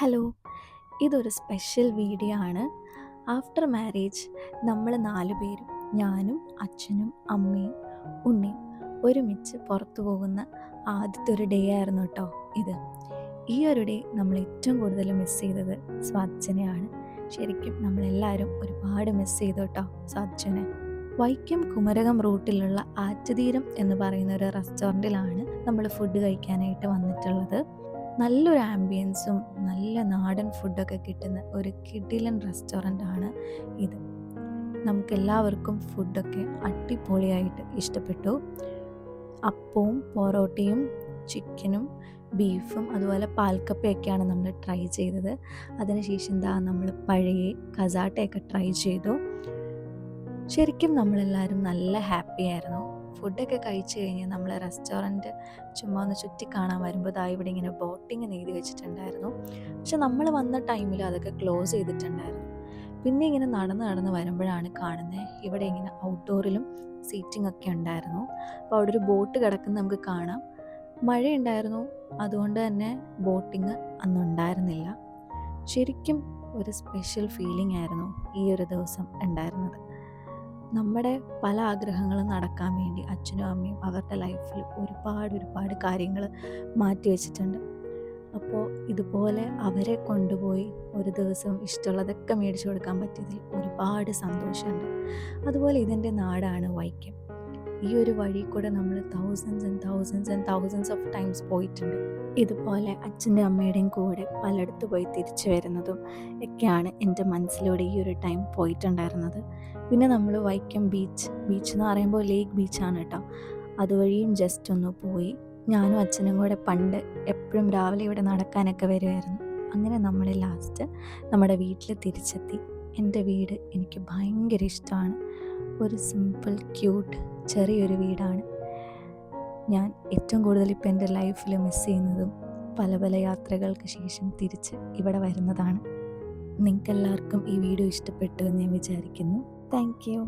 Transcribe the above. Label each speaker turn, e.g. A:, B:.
A: Hello, ഇതൊരു special video ആണ്. After marriage നമ്മൾ 4 പേരും, ഞാനും അച്ഛനും അമ്മയും ഉണ്ണിയും ഒരുമിച്ച് പുറത്തു പോകുന്ന ആദ്യത്തെ ഒരു ഡേ ആയിരുന്നു കേട്ടോ ഇത്. ഈ ഒരു ഡേ നമ്മൾ ഏറ്റവും കൂടുതൽ മിസ് ചെയ്തത് സ്വാദ്ജനെയാണ്. ശരിക്കും നമ്മളെല്ലാവരും ഒരുപാട് മിസ് ചെയ്തു കേട്ടോ സ്വാദ്ജനെ. വൈക്കം കുമരകം റൂട്ടിലുള്ള ആറ്റുതീരം എന്ന് പറയുന്ന ഒരു റെസ്റ്റോറൻറ്റിലാണ് നമ്മൾ ഫുഡ് കഴിക്കാനായിട്ട് വന്നിട്ടുള്ളത്. നല്ലൊരു ആംബിയൻസും നല്ല നാടൻ ഫുഡൊക്കെ കിട്ടുന്ന ഒരു കിടിലൻ റെസ്റ്റോറൻ്റ് ആണ് ഇത്. നമുക്കെല്ലാവർക്കും ഫുഡൊക്കെ അടിപൊളിയായിട്ട് ഇഷ്ടപ്പെട്ടു. അപ്പവും പൊറോട്ടയും ചിക്കനും ബീഫും അതുപോലെ പാൽക്കപ്പയൊക്കെയാണ് നമ്മൾ ട്രൈ ചെയ്തത്. അതിനുശേഷം നമ്മൾ പഴയ കസാട്ടയൊക്കെ ട്രൈ ചെയ്തു. ശരിക്കും നമ്മളെല്ലാവരും നല്ല ഹാപ്പി ആയിരുന്നു. ഫുഡൊക്കെ കഴിച്ച് കഴിഞ്ഞ് നമ്മൾ റെസ്റ്റോറൻറ്റ് ചുമ്മാ ഒന്ന് ചുറ്റി കാണാൻ വരുമ്പോൾ ഇവിടെ ഇങ്ങനെ ബോട്ടിങ് എഴുതി വെച്ചിട്ടുണ്ടായിരുന്നു. പക്ഷെ നമ്മൾ വന്ന ടൈമിൽ അതൊക്കെ ക്ലോസ് ചെയ്തിട്ടുണ്ടായിരുന്നു. പിന്നെ ഇങ്ങനെ നടന്ന് വരുമ്പോഴാണ് കാണുന്നത് ഇവിടെ ഇങ്ങനെ ഔട്ട്ഡോറിലും സീറ്റിംഗ് ഒക്കെ ഉണ്ടായിരുന്നു. അപ്പോൾ അവിടെ ഒരു ബോട്ട് കിടക്കുന്ന നമുക്ക് കാണാം. മഴയുണ്ടായിരുന്നു, അതുകൊണ്ട് തന്നെ ബോട്ടിങ് അന്നുണ്ടായിരുന്നില്ല. ശരിക്കും ഒരു സ്പെഷ്യൽ ഫീലിംഗ് ആയിരുന്നു ഈ ഒരു ദിവസം ഉണ്ടായിരുന്നത്. നമ്മുടെ പല ആഗ്രഹങ്ങളും നടക്കാൻ വേണ്ടി അച്ഛനും അമ്മയും അവരുടെ ലൈഫിൽ ഒരുപാട് കാര്യങ്ങൾ മാറ്റി വെച്ചിട്ടുണ്ട്. അപ്പോൾ ഇതുപോലെ അവരെ കൊണ്ടുപോയി ഒരു ദിവസം ഇഷ്ടമുള്ളതൊക്കെ മേടിച്ചു കൊടുക്കാൻ പറ്റിയതിൽ ഒരുപാട് സന്തോഷമുണ്ട്. അതുപോലെ ഇതിൻ്റെ നാടാണ് വൈക്കം. ഈ ഒരു വഴി കൂടെ നമ്മൾ തൗസൻഡ്സ് ഓഫ് ടൈംസ് പോയിട്ടുണ്ട്. ഇതുപോലെ അച്ഛൻ്റെ അമ്മയുടെയും കൂടെ പലയിടത്ത് പോയി തിരിച്ചു വരുന്നതും ഒക്കെയാണ് എൻ്റെ മനസ്സിലൂടെ ഈ ഒരു ടൈം പോയിട്ടുണ്ടായിരുന്നത്. പിന്നെ നമ്മൾ വൈക്കം ബീച്ച് എന്ന് പറയുമ്പോൾ ലേക്ക് ബീച്ചാണ് കേട്ടോ. അതുവഴിയും ജസ്റ്റ് ഒന്ന് പോയി. ഞാനും അച്ഛനും കൂടെ പണ്ട് എപ്പോഴും രാവിലെ ഇവിടെ നടക്കാനൊക്കെ വരുമായിരുന്നു. അങ്ങനെ നമ്മൾ ലാസ്റ്റ് നമ്മുടെ വീട്ടിൽ തിരിച്ചെത്തി. എൻ്റെ വീട് എനിക്ക് ഭയങ്കര ഇഷ്ടമാണ്. ഒരു സിമ്പിൾ ക്യൂട്ട് ചെറിയൊരു വീടാണ്. ഞാൻ ഏറ്റവും കൂടുതൽ ഇപ്പോൾ എൻ്റെ ലൈഫിൽ മിസ് ചെയ്യുന്നതും പല യാത്രകൾക്ക് ശേഷം തിരിച്ച് ഇവിടെ വരുന്നതാണ്. നിങ്ങൾക്കെല്ലാവർക്കും ഈ വീഡിയോ ഇഷ്ടപ്പെട്ടു എന്ന് ഞാൻ വിചാരിക്കുന്നു. Thank you.